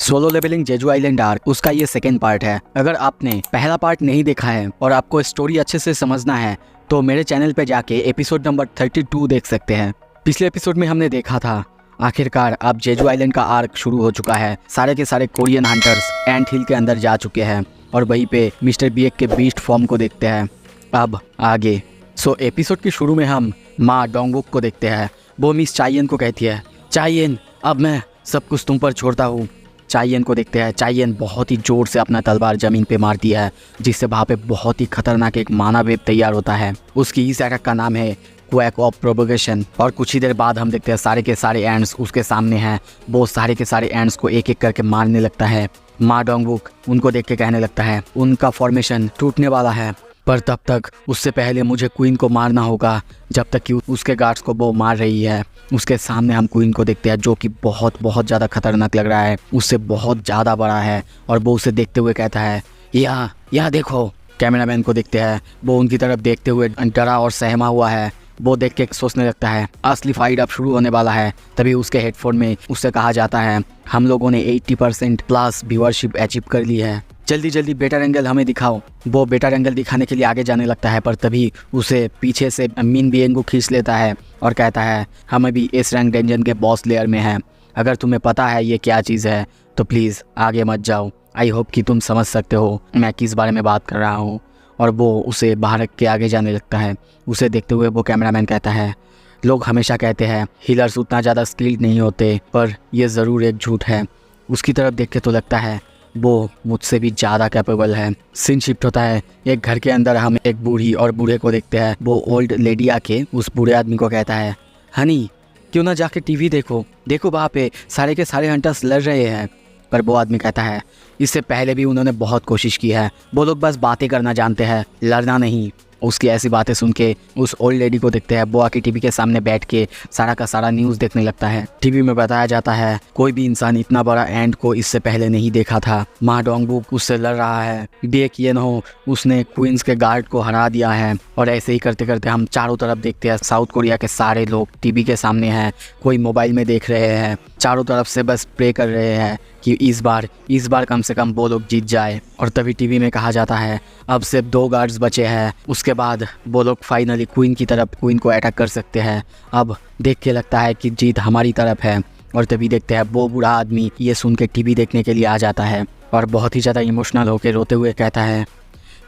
Solo Leveling Jeju Island arc उसका ये second part है। अगर आपने पहला पार्ट नहीं देखा है और आपको स्टोरी अच्छे से समझना है तो मेरे चैनल पे जाके एपिसोड नंबर 32 देख सकते हैं। पिछले एपिसोड में हमने देखा था आखिरकार अब जेजू आइलैंड का आर्क शुरू हो चुका है। सारे के सारे कोरियन हंटर्स एंट हिल के अंदर जा चुके हैं और वहीं पे मिस्टर बीएक के बीस्ट फॉर्म को देखते हैं। अब आगे एपिसोड के शुरू में हम माँ डोंगवुक को देखते हैं। वो मिस चाइयन को कहती है, चाइयन अब मैं सब कुछ तुम पर छोड़ता हूँ। चाइयन को देखते हैं। चाइयन बहुत ही जोर से अपना तलवार जमीन पे मारती है जिससे वहाँ पे बहुत ही खतरनाक एक माना वेब तैयार होता है। उसकी इस अटैक का नाम है क्वैक ऑफ प्रोपोगेशन। और कुछ ही देर बाद हम देखते हैं सारे के सारे एंड्स उसके सामने हैं। वो सारे के सारे एंड्स को एक एक करके मारने लगता है। माँ डोंगवुक उनको देख के कहने लगता है उनका फॉर्मेशन टूटने वाला है, पर तब तक उससे पहले मुझे क्वीन को मारना होगा। जब तक कि उसके गार्ड्स को वो मार रही है उसके सामने हम क्वीन को देखते हैं जो कि बहुत ज़्यादा खतरनाक लग रहा है, उससे बहुत ज़्यादा बड़ा है। और वो उसे देखते हुए कहता है यहाँ देखो। कैमरामैन को देखते हैं, वो उनकी तरफ देखते हुए डरा और सहमा हुआ है। वो देख के सोचने लगता है असली फाइट अब शुरू होने वाला है। तभी उसके हेडफोन में उससे कहा जाता है हम लोगों ने 80% प्लस व्यूअरशिप अचीव कर ली है, जल्दी जल्दी बेटर एंगल हमें दिखाओ। वो बेटर एंगल दिखाने के लिए आगे जाने लगता है, पर तभी उसे पीछे से मिन बीइंग को खींच लेता है और कहता है हम अभी इस रैंक डंजन के बॉस लेयर में हैं। अगर तुम्हें पता है ये क्या चीज़ है तो प्लीज़ आगे मत जाओ। आई होप कि तुम समझ सकते हो मैं किस बारे में बात कर रहा हूँ। और वो उसे बाहर रख के आगे जाने लगता है। उसे देखते हुए वो कैमरामैन कहता है लोग हमेशा कहते हैं हीलर्स उतना ज़्यादा स्किल्ड नहीं होते, पर यह ज़रूर एक झूठ है। उसकी तरफ देख के तो लगता है वो मुझसे भी ज़्यादा कैपेबल है। सीन शिफ्ट होता है। एक घर के अंदर हम एक बूढ़ी और बूढ़े को देखते हैं। वो ओल्ड लेडी आके उस बूढ़े आदमी को कहता है हनी क्यों ना जाके टीवी देखो वहाँ पे सारे के सारे हंटर्स लड़ रहे हैं। पर वो आदमी कहता है इससे पहले भी उन्होंने बहुत कोशिश की है, वो लोग बस बातें करना जानते हैं, लड़ना नहीं। उसकी ऐसी बातें सुन के उस ओल्ड लेडी को देखते हैं। वो आके टीवी के सामने बैठ के सारा का सारा न्यूज़ देखने लगता है। टीवी में बताया जाता है कोई भी इंसान इतना बड़ा एंड को इससे पहले नहीं देखा था। माँ डोंगवुक उससे लड़ रहा है। बीएक येन हो उसने क्वींस के गार्ड को हरा दिया है। और ऐसे ही करते करते हम चारों तरफ देखते हैं साउथ कोरिया के सारे लोग टीवी के सामने हैं, कोई मोबाइल में देख रहे हैं, चारों तरफ से बस प्रे कर रहे हैं कि इस बार कम से कम वो लोग जीत जाए। और तभी टीवी में कहा जाता है अब सिर्फ 2 गार्ड्स बचे हैं, उसके बाद वो लोग फाइनली क्वीन की तरफ क्वीन को अटैक कर सकते हैं। अब देख के लगता है कि जीत हमारी तरफ है। और तभी देखते हैं वो बूढ़ा आदमी ये सुन के टीवी देखने के लिए आ जाता है और बहुत ही ज़्यादा इमोशनल होकर रोते हुए कहता है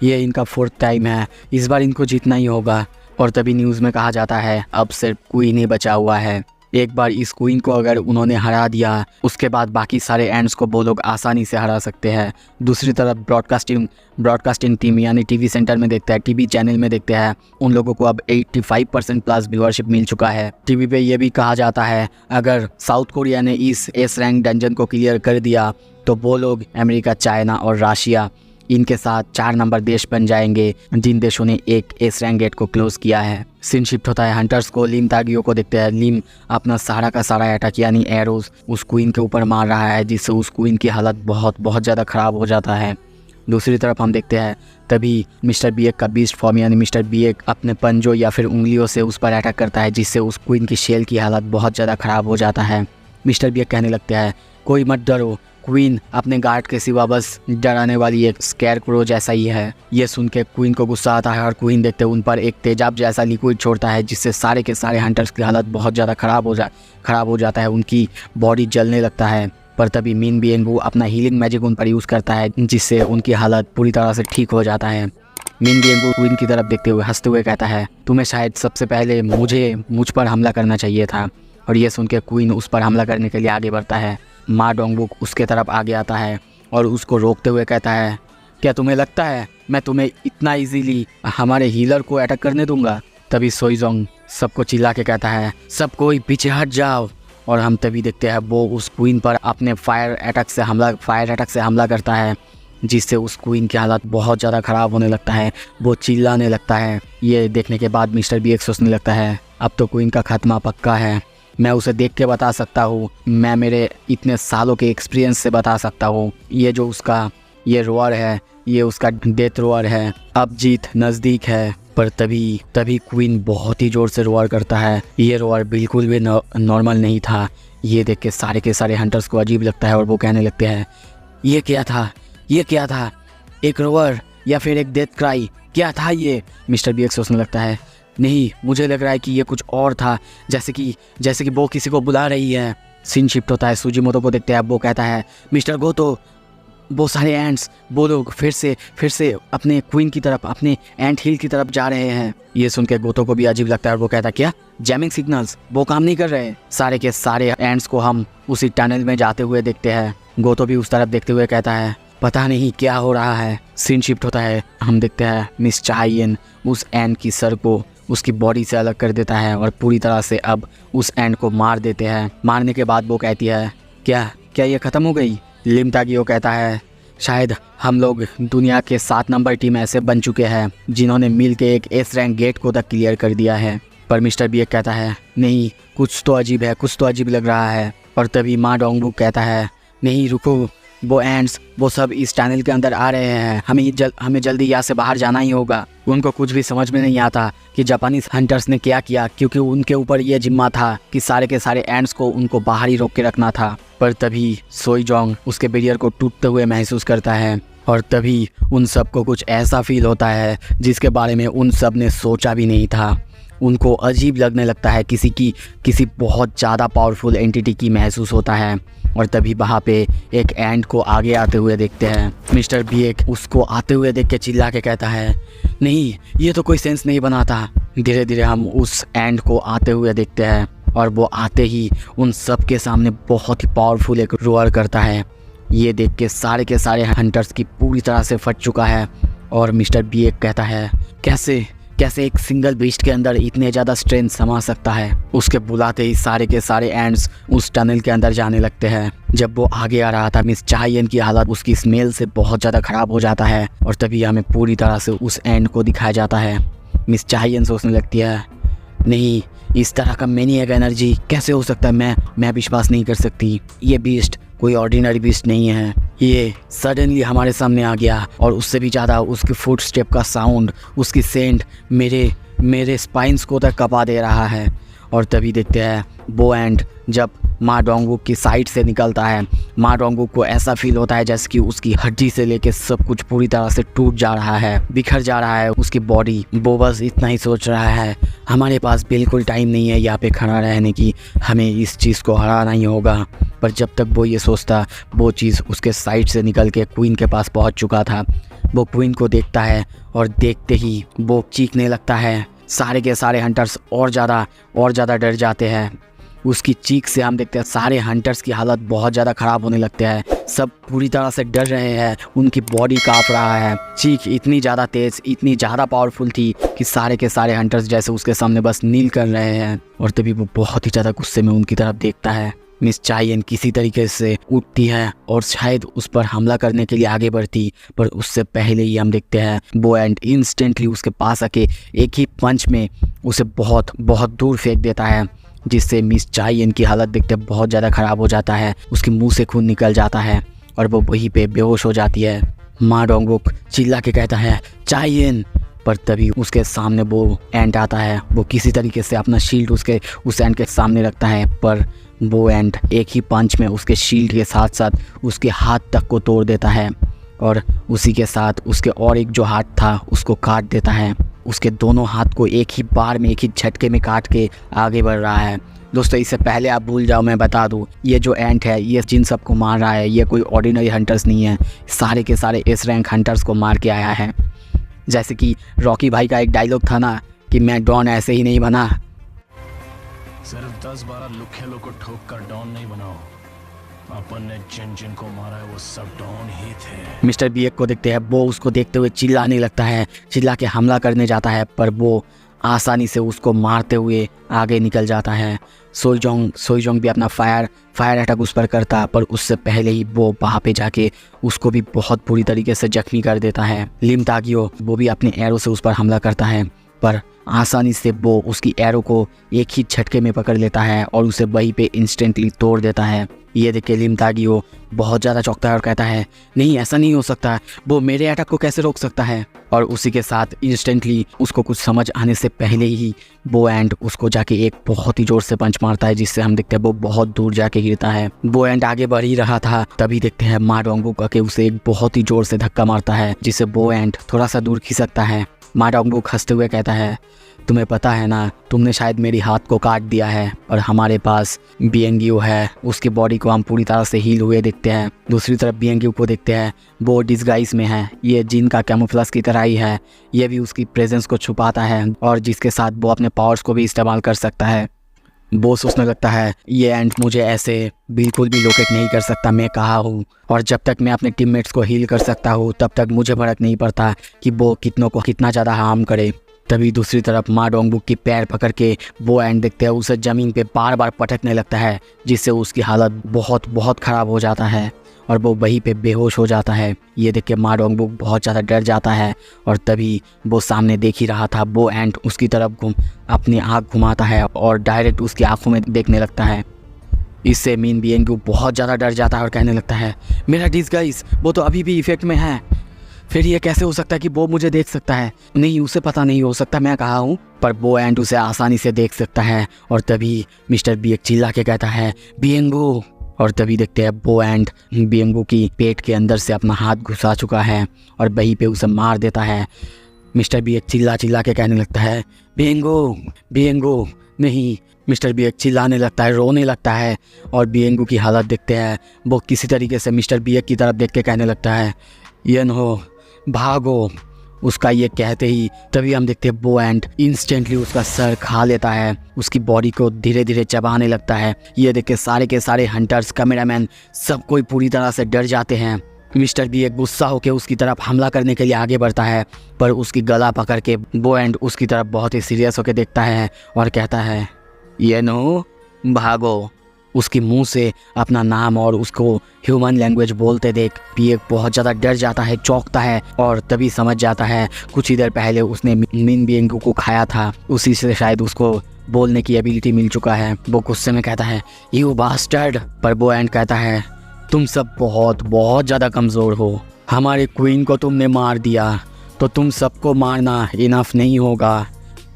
ये इनका 4th टाइम है, इस बार इनको जीतना ही होगा। और तभी न्यूज़ में कहा जाता है अब सिर्फ क्वीन ही बचा हुआ है। एक बार इस क्वीन को अगर उन्होंने हरा दिया उसके बाद बाकी सारे एंड्स को वो लोग आसानी से हरा सकते हैं। दूसरी तरफ ब्रॉडकास्टिंग टीम यानी टीवी सेंटर में देखते हैं, टीवी चैनल में देखते हैं उन लोगों को अब 85% प्लस व्यूअरशिप मिल चुका है। टीवी पे ये भी कहा जाता है अगर साउथ कोरिया ने इस एस रैंक डंजन को क्लियर कर दिया तो वो लोग अमेरिका, चाइना और रशिया इनके साथ 4 नंबर देश बन जाएंगे जिन देशों ने एक एस रैंक गेट को क्लोज किया है। सीन शिफ्ट होता है। हंटर्स को लिम तागियो को देखते हैं। लिम अपना सारा का सारा अटैक यानी एरोज उस क्वीन के ऊपर मार रहा है जिससे उस क्वीन की हालत बहुत ज़्यादा ख़राब हो जाता है। दूसरी तरफ हम देखते हैं तभी मिस्टर बीएक का बीस्ट फॉर्म यानी मिस्टर बीएक अपने पंजों या फिर उंगलियों से उस पर अटैक करता है जिससे उस क्वीन की शेल की हालत बहुत ज़्यादा ख़राब हो जाता है। मिस्टर बीएक कहने लगते हैं कोई मत डरो, क्वीन अपने गार्ड के सिवा बस डराने वाली एक स्कैरक्रो जैसा ही है। ये सुन के क्वीन को गुस्सा आता है और क्वीन देखते उन पर एक तेजाब जैसा लिक्विड छोड़ता है जिससे सारे के सारे हंटर्स की हालत बहुत ज़्यादा ख़राब हो जाता है। उनकी बॉडी जलने लगता है। पर तभी मिन बीइंग अपना हीलिंग मैजिक उन पर यूज़ करता है जिससे उनकी हालत पूरी तरह से ठीक हो जाता है। मिन बीइंग क्वीन की तरफ देखते हुए हंसते हुए कहता है तुम्हें शायद सबसे पहले मुझ पर हमला करना चाहिए था। और ये सुन के क्वीन उस पर हमला करने के लिए आगे बढ़ता है। माँ डोंगवुक उसके तरफ आगे आता है और उसको रोकते हुए कहता है क्या तुम्हें लगता है मैं तुम्हें इतना इजीली हमारे हीलर को अटैक करने दूंगा। तभी सोइजोंग सबको चिल्ला के कहता है सब कोई पीछे हट जाओ। और हम तभी देखते हैं वो उस क्वीन पर अपने फायर अटैक से हमला करता है जिससे उस क्वीन की हालत बहुत ज़्यादा ख़राब होने लगता है। वो चिल्लाने लगता है। ये देखने के बाद मिस्टर बीएक सोचने लगता है अब तो क्वीन का खात्मा पक्का है। मैं उसे देख के बता सकता हूँ, मैं मेरे इतने सालों के एक्सपीरियंस से बता सकता हूँ ये जो उसका ये रोअर है ये उसका डेथ रोअर है, अब जीत नज़दीक है। पर तभी क्वीन बहुत ही ज़ोर से रोअर करता है। ये रोअर बिल्कुल भी नॉर्मल नहीं था, ये देख के सारे हंटर्स को अजीब लगता है और वो कहने लगते हैं, ये क्या था, ये क्या था, एक रोअर या फिर एक डेथ क्राई, क्या था ये। मिस्टर बी सोचने लगता है, नहीं मुझे लग रहा है कि ये कुछ और था, जैसे कि वो किसी को बुला रही है। सीन शिफ्ट होता है, सूजीमोतो को देखते हैं। वो कहता है, मिस्टर गोतो, वो सारे एंट्स, वो लोग फिर से अपने क्वीन की तरफ, अपने एंट हिल की तरफ जा रहे हैं। ये सुन के गोतो को भी अजीब लगता है और वो कहता है, क्या जैमिंग सिग्नल्स, वो काम नहीं कर रहे। सारे के सारे एंट्स को हम उसी टनल में जाते हुए देखते हैं। गोतो भी उस तरफ देखते हुए कहता है, पता नहीं क्या हो रहा है। सीन शिफ्ट होता है, हम देखते हैं मिस चाइयन उस एंट की सर को उसकी बॉडी से अलग कर देता है और पूरी तरह से अब उस एंट को मार देते हैं। मारने के बाद वो कहती है, क्या ये ख़त्म हो गई। लिम तागियो कहता है, शायद हम लोग दुनिया के 7 नंबर टीम ऐसे बन चुके हैं जिन्होंने मिल के एक एस रैंक गेट को तक क्लियर कर दिया है। पर मिस्टर बी कहता है, नहीं कुछ तो अजीब है, कुछ तो अजीब लग रहा है। और तभी माँ डोंगबुक कहता है, नहीं रुको, वो एंड्स वो सब इस टनल के अंदर आ रहे हैं, हमें जल्दी यहाँ से बाहर जाना ही होगा। उनको कुछ भी समझ में नहीं आता कि जापानीज हंटर्स ने क्या किया, क्योंकि उनके ऊपर ये जिम्मा था कि सारे के सारे एंड्स को उनको बाहर ही रोक के रखना था। पर तभी सोईजोंग उसके बैरियर को टूटते हुए महसूस करता है और तभी उन सबको कुछ ऐसा फील होता है जिसके बारे में उन सब ने सोचा भी नहीं था। उनको अजीब लगने लगता है, किसी बहुत ज़्यादा पावरफुल एंटिटी की महसूस होता है। और तभी वहाँ पे एक एंट को आगे आते हुए देखते हैं। मिस्टर बी उसको आते हुए देख के चिल्ला के कहता है, नहीं ये तो कोई सेंस नहीं बनाता। धीरे धीरे हम उस एंट को आते हुए देखते हैं और वो आते ही उन सब के सामने बहुत ही पावरफुल एक रोअर करता है। ये देख के सारे हंटर्स की पूरी तरह से फट चुका है। और मिस्टर बी कहता है, कैसे एक सिंगल बीस्ट के अंदर इतने ज़्यादा स्ट्रेंथ समा सकता है। उसके बुलाते ही सारे के सारे एंड्स उस टनल के अंदर जाने लगते हैं। जब वो आगे आ रहा था, मिस चाइयन की हालत उसकी स्मेल से बहुत ज़्यादा ख़राब हो जाता है और तभी हमें पूरी तरह से उस एंड को दिखाया जाता है। मिस चाइयन सोचने लगती है, नहीं इस तरह का मैनिएक एनर्जी कैसे हो सकता है, मैं विश्वास नहीं कर सकती। ये बीस्ट कोई ऑर्डिनरी बीस्ट नहीं है, ये सडनली हमारे सामने आ गया और उससे भी ज़्यादा उसके फुट स्टेप का साउंड, उसकी सेंट मेरे स्पाइंस को तक कपा दे रहा है। और तभी देखते हैं वो एंड जब माँ डोंगबुक की साइड से निकलता है, माँ डोंगबुक को ऐसा फील होता है जैसे कि उसकी हड्डी से लेके सब कुछ पूरी तरह से टूट जा रहा है, बिखर जा रहा है उसकी बॉडी। वो बस इतना ही सोच रहा है, हमारे पास बिल्कुल टाइम नहीं है यहाँ पे खड़ा रहने की, हमें इस चीज़ को हराना ही होगा। पर जब तक वो ये सोचता, वो चीज़ उसके साइड से निकल के क्वीन के पास पहुँच चुका था। वो क्वीन को देखता है और देखते ही वो चीखने लगता है। सारे के सारे हंटर्स और ज़्यादा डर जाते हैं। उसकी चीख से हम देखते हैं सारे हंटर्स की हालत बहुत ज़्यादा ख़राब होने लगते हैं। सब पूरी तरह से डर रहे हैं, उनकी बॉडी काँप रहा है। चीख इतनी ज़्यादा तेज़, इतनी ज़्यादा पावरफुल थी कि सारे के सारे हंटर्स जैसे उसके सामने बस नील कर रहे हैं। और तभी वो बहुत ही ज़्यादा गुस्से में उनकी तरफ देखता है। मिस चाइयन किसी तरीके से उठती है और शायद उस पर हमला करने के लिए आगे बढ़ती, पर उससे पहले ही हम देखते हैं वो एंड इंस्टेंटली उसके पास आके एक ही पंच में उसे बहुत दूर फेंक देता है, जिससे मिस चाइयन की हालत देखते बहुत ज़्यादा ख़राब हो जाता है। उसके मुंह से खून निकल जाता है और वो वहीं पे बेहोश हो जाती है। माँ डोंगबुक चिल्ला के कहता है, चाइयन। पर तभी उसके सामने वो एंट आता है। वो किसी तरीके से अपना शील्ड उस एंट के सामने रखता है, पर वो एंट एक ही पंच में उसके शील्ड के साथ साथ उसके हाथ तक को तोड़ देता है और उसी के साथ उसके और एक जो हाथ था उसको काट देता है। उसके दोनों हाथ को एक ही बार में, एक ही झटके में काट के आगे बढ़ रहा है। दोस्तों इससे पहले आप भूल जाओ, मैं बता दूं, ये जो एंट है ये जिन सबको मार रहा है ये कोई ऑर्डिनरी हंटर्स नहीं है, सारे के सारे एस रैंक हंटर्स को मार के आया है। जैसे कि रॉकी भाई का एक डायलॉग था ना कि मैं डॉन ऐसे ही नहीं बना। सिर्फ 10-12 लुखेलों को ठोक कर डॉन नहीं बनाओ, अपन ने जिन को मारा है वो सब डॉन ही थे। मिस्टर बी को देखते हैं, वो उसको देखते हुए चिल्लाने लगता है, चिल्ला के हमला करने जाता है, पर वो आसानी से उसको मारते हुए आगे निकल जाता है। सोईजोंग भी अपना फायर अटैक उस पर करता, पर उससे पहले ही वो वहाँ पे जाके उसको भी बहुत बुरी तरीके से जख्मी कर देता है। लिम तागियो वो भी अपने एरो से उस पर हमला करता है, पर आसानी से वो उसकी एरो को एक ही झटके में पकड़ लेता है और उसे वहीं पे इंस्टेंटली तोड़ देता है। ये देख के लिम तागियो बहुत ज़्यादा चौंकता है और कहता है नहीं, ऐसा नहीं हो सकता, वो मेरे अटैक को कैसे रोक सकता है। और उसी के साथ इंस्टेंटली उसको कुछ समझ आने से पहले ही बो एंड उसको जाके एक बहुत ही ज़ोर से पंच मारता है, जिससे हम देखते हैं वो बहुत दूर जाके गिरता है। बो एंड आगे बढ़ ही रहा था, तभी देखते हैं मा डोंगबुक आके उसे एक बहुत ही ज़ोर से धक्का मारता है, जिससे बो एंड थोड़ा सा दूर खिसकता है। मा डोंगबुक हंसते हुए कहता है तुम्हें पता है ना, तुमने शायद मेरी हाथ को काट दिया है और हमारे पास बीएंग्यू है, उसकी बॉडी को हम पूरी तरह से हील हुए देखते हैं। दूसरी तरफ बीएंग्यू को देखते हैं, वो डिस्गाइज में है, ये जिन का कैमोफ्लेज की तरह ही है, ये भी उसकी प्रेजेंस को छुपाता है और जिसके साथ वो अपने पावर्स को भी इस्तेमाल कर सकता है। वो सोचने लगता है ये एंड मुझे ऐसे बिल्कुल भी लोकेट नहीं कर सकता, मैं कहाँ हूँ, और जब तक मैं अपने टीममेट्स को हील कर सकता हूँ तब तक मुझे फर्क नहीं पड़ता कि वो कितनों को कितना ज़्यादा हार्म करे। तभी दूसरी तरफ मा डोंगबुक की पैर पकड़ के वो एंड देखते हैं उसे ज़मीन पे बार बार पटकने लगता है, जिससे उसकी हालत बहुत बहुत ख़राब हो जाता है और वो वहीं पे बेहोश हो जाता है। ये देख के मा डोंगबुक बहुत ज़्यादा डर जाता है और तभी वो सामने देख ही रहा था, वो एंड उसकी तरफ अपनी आँख घुमाता है और डायरेक्ट उसकी आँखों में देखने लगता है। इससे मीन बीएंग्यू बहुत ज़्यादा डर जाता है और कहने लगता है मेरा डिस्गाइज वो तो अभी भी इफेक्ट में है, फिर ये कैसे हो सकता है कि वो मुझे देख सकता है, नहीं उसे पता नहीं हो सकता मैं कहाँ हूँ, पर वो एंड उसे आसानी से देख सकता है। और तभी मिस्टर बी एक चिल्ला के कहता है बीएंगू, और तभी देखते हैं वो एंड बीएंगू की पेट के अंदर से अपना हाथ घुसा चुका है और वहीं पे उसे मार देता है। मिस्टर बी एक चिल्ला के कहने लगता है बीएंगू बीएंगू नहीं। मिस्टर बी एक चिल्लाने लगता है, रोने लगता है और बीएंगू की हालत देखते हैं, वो किसी तरीके से मिस्टर बी एक की तरफ देख के कहने लगता है येनहो भागो। उसका ये कहते ही तभी हम देखते हैं वो एंड इंस्टेंटली उसका सर खा लेता है, उसकी बॉडी को धीरे धीरे चबाने लगता है। ये देख के सारे हंटर्स, कैमरामैन सब कोई पूरी तरह से डर जाते हैं। मिस्टर बी एक गुस्सा होकर उसकी तरफ हमला करने के लिए आगे बढ़ता है, पर उसकी गला पकड़ के वो एंड उसकी तरफ बहुत ही सीरियस होकर देखता है और कहता है येनो भागो। उसकी मुंह से अपना नाम और उसको ह्यूमन लैंग्वेज बोलते देख पीएक बहुत ज़्यादा डर जाता है, चौंकता है और तभी समझ जाता है कुछ ही देर पहले उसने मिन बीएंगू को खाया था, उसी से शायद उसको बोलने की एबिलिटी मिल चुका है। वो गुस्से में कहता है यू बास्टर्ड, पर वो एंड कहता है तुम सब बहुत बहुत ज़्यादा कमज़ोर हो, हमारे क्वीन को तुमने मार दिया तो तुम सबको मारना इनफ नहीं होगा।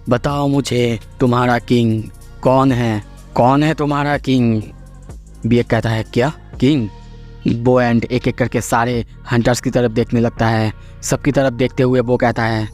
बताओ मुझे तुम्हारा किंग कौन है, कौन है तुम्हारा किंग। बीएक कहता है क्या किंग। वो एंड एक एक करके सारे हंटर्स की तरफ देखने लगता है, सबकी तरफ देखते हुए वो कहता है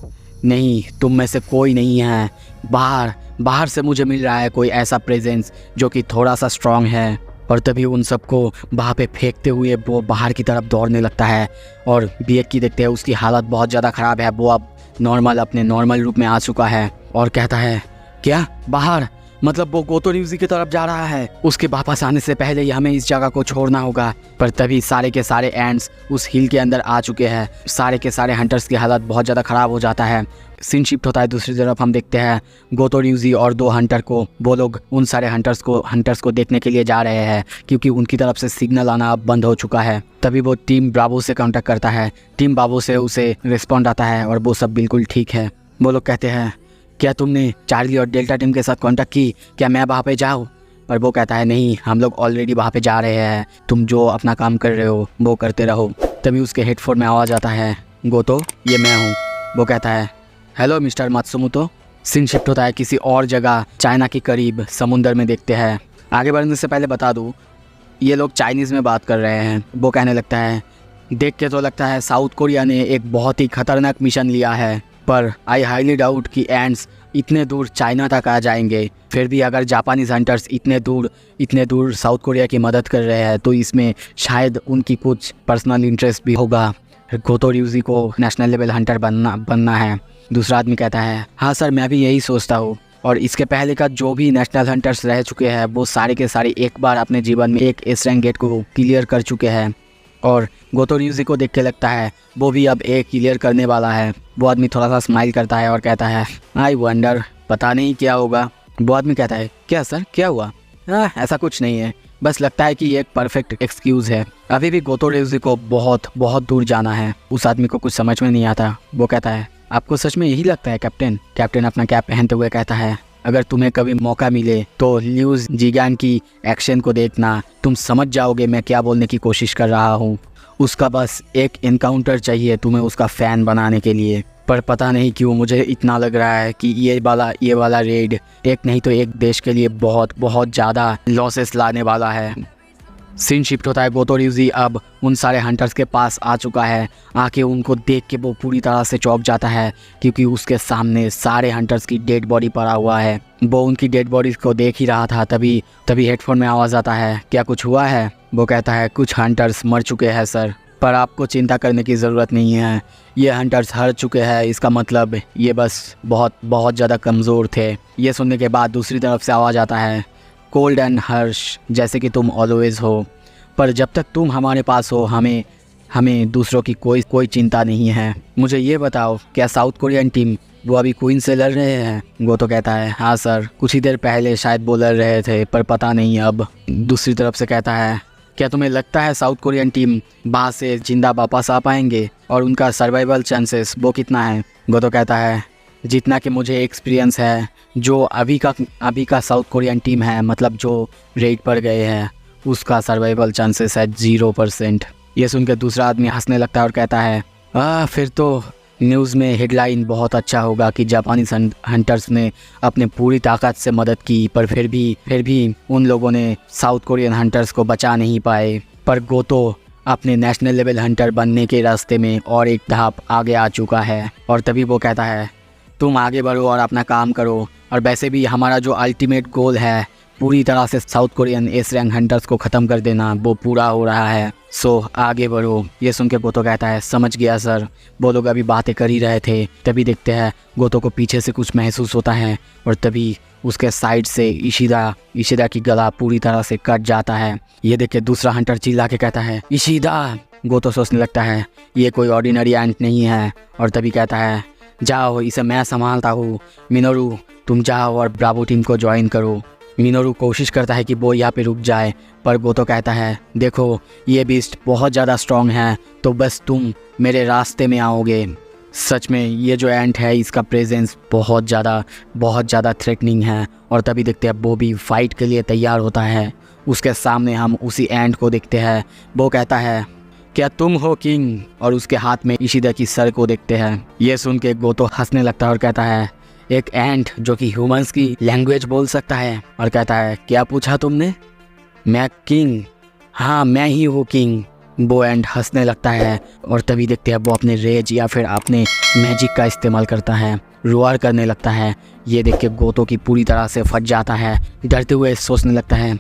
नहीं, तुम में से कोई नहीं है, बाहर से मुझे मिल रहा है कोई ऐसा प्रेजेंस जो कि थोड़ा सा स्ट्रांग है। और तभी उन सबको वहाँ पे फेंकते हुए वो बाहर की तरफ दौड़ने लगता है और बीएक की देखते हैं उसकी हालत बहुत ज़्यादा ख़राब है, वो अब अपने नॉर्मल रूप में आ चुका है और कहता है क्या बाहर, मतलब वो गोतो रियूजी की तरफ जा रहा है, उसके वापस आने से पहले ही हमें इस जगह को छोड़ना होगा। पर तभी सारे के सारे एंड्स उस हिल के अंदर आ चुके हैं, सारे के सारे हंटर्स की हालत बहुत ज़्यादा ख़राब हो जाता है। सीन शिफ्ट होता है, दूसरी तरफ हम देखते हैं गोतो रियूजी और 2 हंटर को, वो लोग उन सारे हंटर्स को देखने के लिए जा रहे हैं क्योंकि उनकी तरफ से सिग्नल आना अब बंद हो चुका है। तभी वो टीम ब्रावो से कांटेक्ट करता है, टीम ब्रावो से उसे रिस्पॉन्ड आता है और वो सब बिल्कुल ठीक है। वो लोग कहते हैं क्या तुमने चार्ली और डेल्टा टीम के साथ कांटेक्ट की, क्या मैं वहाँ पे जाऊँ। पर वो कहता है नहीं, हम लोग ऑलरेडी वहाँ पे जा रहे हैं, तुम जो अपना काम कर रहे हो वो करते रहो। तभी उसके हेडफोन में आवाज़ आता है गोतो ये मैं हूँ। वो कहता है hello mister Matsumoto. Scene shift होता है किसी और जगह, चाइना के करीब समुंदर में देखते हैं। आगे बढ़ने से पहले बता दूँ ये लोग चाइनीज़ में बात कर रहे हैं। वो कहने लगता है देख के तो लगता है साउथ कोरिया ने एक बहुत ही खतरनाक मिशन लिया है, पर आई हाईली डाउट कि एंड्स इतने दूर चाइना तक आ जाएंगे। फिर भी अगर जापानीज़ हंटर्स इतने दूर साउथ कोरिया की मदद कर रहे हैं तो इसमें शायद उनकी कुछ पर्सनल इंटरेस्ट भी होगा। गोतो रियूजी को नेशनल लेवल हंटर बनना है। दूसरा आदमी कहता है हाँ सर, मैं भी यही सोचता हूँ, और इसके पहले का जो भी नेशनल हंटर्स रह चुके हैं वो सारे के सारे एक बार अपने जीवन में एक एस रैंक गेट को क्लियर कर चुके हैं। और गोतो रियूजी को देख के लगता है वो भी अब एक क्लियर करने वाला है। वो आदमी थोड़ा सा स्माइल करता है और कहता है आई वंडर, पता नहीं क्या होगा। वो आदमी कहता है क्या सर क्या हुआ। ऐसा कुछ नहीं है, बस लगता है कि ये एक परफेक्ट एक्सक्यूज़ है, अभी भी गोतो रियूजी को बहुत बहुत दूर जाना है। उस आदमी को कुछ समझ में नहीं आता। वो कहता है आपको सच में यही लगता है कैप्टन? कैप्टन अपना कैप पहनते हुए कहता है, अगर तुम्हें कभी मौका मिले तो ल्यूज जिगान की एक्शन को देखना, तुम समझ जाओगे मैं क्या बोलने की कोशिश कर रहा हूँ। उसका बस एक इनकाउंटर चाहिए तुम्हें उसका फ़ैन बनाने के लिए। पर पता नहीं क्यों मुझे इतना लग रहा है कि ये वाला रेड एक नहीं तो एक देश के लिए बहुत बहुत ज़्यादा लॉसेस लाने वाला है। सीन शिफ्ट होता है। गोतो र्यूजी अब उन सारे हंटर्स के पास आ चुका है। आके उनको देख के वो पूरी तरह से चौंक जाता है क्योंकि उसके सामने सारे हंटर्स की डेड बॉडी पड़ा हुआ है। वो उनकी डेड बॉडीज़ को देख ही रहा था, तभी हेडफोन में आवाज़ आता है, क्या कुछ हुआ है? वो कहता है, कुछ हंटर्स मर चुके हैं सर, पर आपको चिंता करने की ज़रूरत नहीं है। ये हंटर्स हार चुके हैं, इसका मतलब ये बस बहुत ज़्यादा कमज़ोर थे। ये सुनने के बाद दूसरी तरफ से आवाज़ आता है, कोल्ड एंड हर्ष, जैसे कि तुम ऑलवेज़ हो, पर जब तक तुम हमारे पास हो हमें दूसरों की कोई चिंता नहीं है। मुझे ये बताओ, क्या साउथ कोरियन टीम वो अभी क्वीन से लड़ रहे हैं? वो तो कहता है, हाँ सर, कुछ ही देर पहले शायद वो लड़ रहे थे, पर पता नहीं अब। दूसरी तरफ से कहता है, क्या तुम्हें लगता है साउथ कोरियन टीम वहाँ से जिंदा वापस आ पाएंगे और उनका सर्वाइवल चांसेस वो कितना है? वो तो कहता है, जितना कि मुझे एक्सपीरियंस है, जो अभी का साउथ कोरियन टीम है, मतलब जो रेड पर गए हैं, उसका सर्वाइवल चांसेस है 0%। ये सुन के दूसरा आदमी हंसने लगता है और कहता है, फिर तो न्यूज़ में हेडलाइन बहुत अच्छा होगा कि जापानीज हंटर्स ने अपने पूरी ताकत से मदद की, पर फिर भी उन लोगों ने साउथ कोरियन हंटर्स को बचा नहीं पाए। पर गोतो अपने नेशनल लेवल हंटर बनने के रास्ते में और एक धाप आगे आ चुका है। और तभी वो कहता है, तुम आगे बढ़ो और अपना काम करो, और वैसे भी हमारा जो अल्टीमेट गोल है पूरी तरह से south Korean S rank hunters को ख़त्म कर देना, वो पूरा हो रहा है, सो आगे बढ़ो। ये सुन के गोतो कहता है, समझ गया सर। वो लोग अभी बातें कर ही रहे थे, तभी देखते हैं गोतो को पीछे से कुछ महसूस होता है और तभी उसके साइड से इशिदा की गला पूरी तरह से कट जाता है। ये देख के दूसरा हंटर चिल्ला के कहता है, इशिदा। गोतो सोचने लगता है ये कोई ऑर्डिनरी एंट नहीं है, और तभी कहता है, जाओ, इसे मैं संभालता हूँ। मिनोरू, तुम जाओ और ब्रावो टीम को ज्वाइन करो। मिनोरू कोशिश करता है कि वो यहाँ पे रुक जाए, पर गोतो कहता है, देखो ये बीस्ट बहुत ज़्यादा स्ट्रॉन्ग है, तो बस तुम मेरे रास्ते में आओगे। सच में ये जो एंट है इसका प्रेजेंस बहुत ज़्यादा थ्रेटनिंग है। और तभी देखते हैं वो भी फाइट के लिए तैयार होता है। उसके सामने हम उसी एंट को देखते हैं। वो कहता है, क्या तुम हो किंग? और उसके हाथ में इशिदा की सर को देखते हैं। ये सुन के गोतो हंसने लगता है और कहता है, एक एंट जो कि ह्यूमंस की लैंग्वेज बोल सकता है। और कहता है, क्या पूछा तुमने? मैं किंग? हाँ, मैं ही हूँ किंग। वो एंट हंसने लगता है और तभी देखते हैं वो अपने रेज या फिर अपने मैजिक का इस्तेमाल करता है, रोआर करने लगता है। ये देख के गोतो की पूरी तरह से फट जाता है। डरते हुए सोचने लगता है,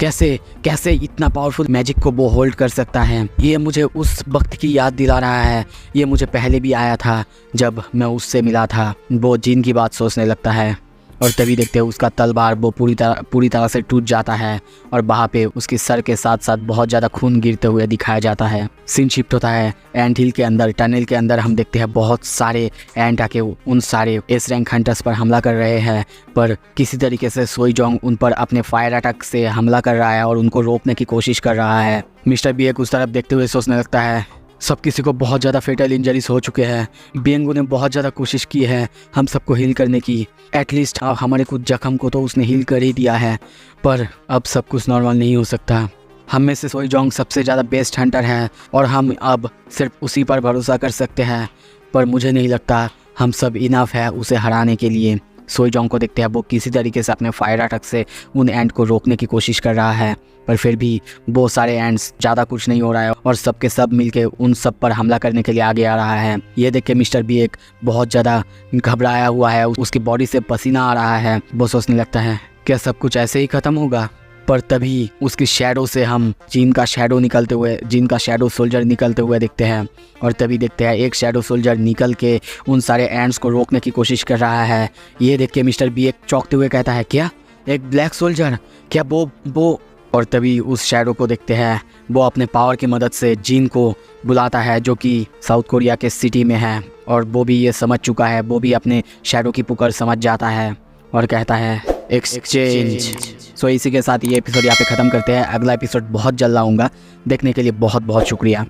कैसे इतना पावरफुल मैजिक को वो होल्ड कर सकता है? ये मुझे उस वक्त की याद दिला रहा है, ये मुझे पहले भी आया था जब मैं उससे मिला था। वो जिन की बात सोचने लगता है और तभी देखते हैं उसका तलवार वो पूरी तरह से टूट जाता है और वहाँ पे उसके सर के साथ साथ बहुत ज़्यादा खून गिरते हुए दिखाया जाता है। सीन शिफ्ट होता है एंट हिल के अंदर, टनल के अंदर। हम देखते हैं बहुत सारे एंट आके उन सारे एस रैंक हंटर्स पर हमला कर रहे हैं, पर किसी तरीके से सोईजोंग उन पर अपने फायर अटैक से हमला कर रहा है और उनको रोकने की कोशिश कर रहा है। मिस्टर बी एक उस तरफ देखते हुए सोचने लगता है, सब किसी को बहुत ज़्यादा फेटल इंजरीज हो चुके हैं। बियंगो ने बहुत ज़्यादा कोशिश की है हम सबको हील करने की, एटलीस्ट हमारे कुछ जख्म को तो उसने हील कर ही दिया है, पर अब सब कुछ नॉर्मल नहीं हो सकता। हम में से सोईजोंग सबसे ज़्यादा बेस्ट हंटर है और हम अब सिर्फ उसी पर भरोसा कर सकते हैं, पर मुझे नहीं लगता हम सब इनफ है उसे हराने के लिए। सोईजोंग को देखते हैं वो किसी तरीके से अपने फायर अटैक से उन एंट को रोकने की कोशिश कर रहा है, पर फिर भी वो सारे एंट्स ज़्यादा कुछ नहीं हो रहा है और सबके सब मिलके उन सब पर हमला करने के लिए आगे आ रहा है। ये देख के मिस्टर बी एक बहुत ज़्यादा घबराया हुआ है, उसकी बॉडी से पसीना आ रहा है। वो सोचने लगता है, क्या सब कुछ ऐसे ही ख़त्म होगा? पर तभी उसकी शैडो से हम जिन का शैडो सोल्जर निकलते हुए देखते हैं और तभी देखते हैं एक शैडो सोल्जर निकल के उन सारे एंट्स को रोकने की कोशिश कर रहा है। ये देख के मिस्टर बी एक चौंकते हुए कहता है, क्या एक ब्लैक सोल्जर? क्या वो? और तभी उस शैडो को देखते हैं वो अपने पावर की मदद से जिन को बुलाता है जो कि साउथ कोरिया के सिटी में है, और वो भी ये समझ चुका है, वो भी अपने शैडो की पुकार समझ जाता है और कहता है, एक्सचेंज। सो इसी के साथ ये एपिसोड यहाँ पे ख़त्म करते हैं। अगला एपिसोड बहुत जल्द लाऊंगा। देखने के लिए बहुत बहुत शुक्रिया।